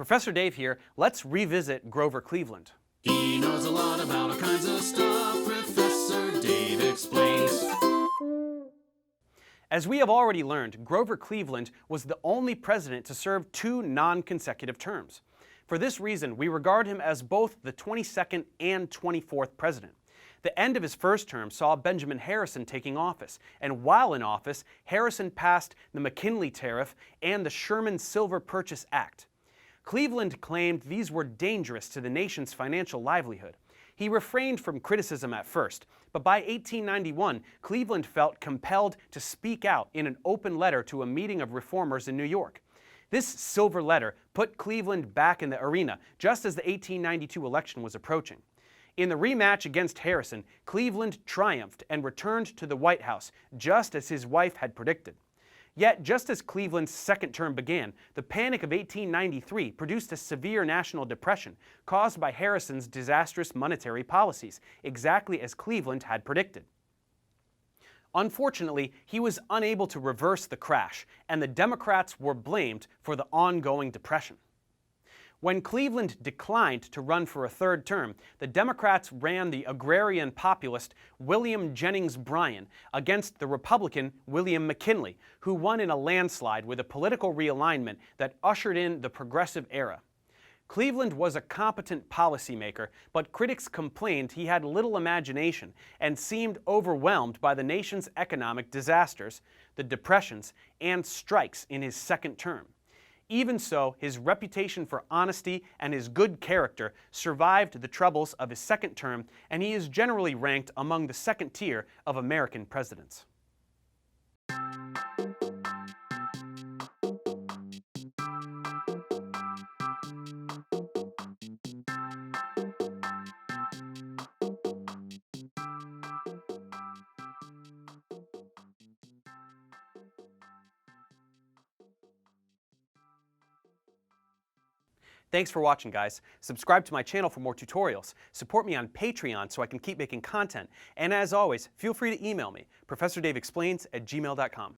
Professor Dave here. Let's revisit Grover Cleveland. He knows a lot about all kinds of stuff. Professor Dave explains. As we have already learned, Grover Cleveland was the only president to serve 2 non-consecutive terms. For this reason, we regard him as both the 22nd and 24th president. The end of his first term saw Benjamin Harrison taking office, and while in office, Harrison passed the McKinley Tariff and the Sherman Silver Purchase Act. Cleveland claimed these were dangerous to the nation's financial livelihood. He refrained from criticism at first, but by 1891, Cleveland felt compelled to speak out in an open letter to a meeting of reformers in New York. This silver letter put Cleveland back in the arena just as the 1892 election was approaching. In the rematch against Harrison, Cleveland triumphed and returned to the White House, just as his wife had predicted. Yet, just as Cleveland's second term began, the Panic of 1893 produced a severe national depression caused by Harrison's disastrous monetary policies, exactly as Cleveland had predicted. Unfortunately, he was unable to reverse the crash, and the Democrats were blamed for the ongoing depression. When Cleveland declined to run for a third term, the Democrats ran the agrarian populist William Jennings Bryan against the Republican William McKinley, who won in a landslide with a political realignment that ushered in the progressive era. Cleveland was a competent policymaker, but critics complained he had little imagination and seemed overwhelmed by the nation's economic disasters, the depressions, and strikes in his second term. Even so, his reputation for honesty and his good character survived the troubles of his second term, and he is generally ranked among the second tier of American presidents. Thanks for watching, guys. Subscribe to my channel for more tutorials. Support me on Patreon so I can keep making content. And as always, feel free to email me, ProfessorDaveExplains@gmail.com.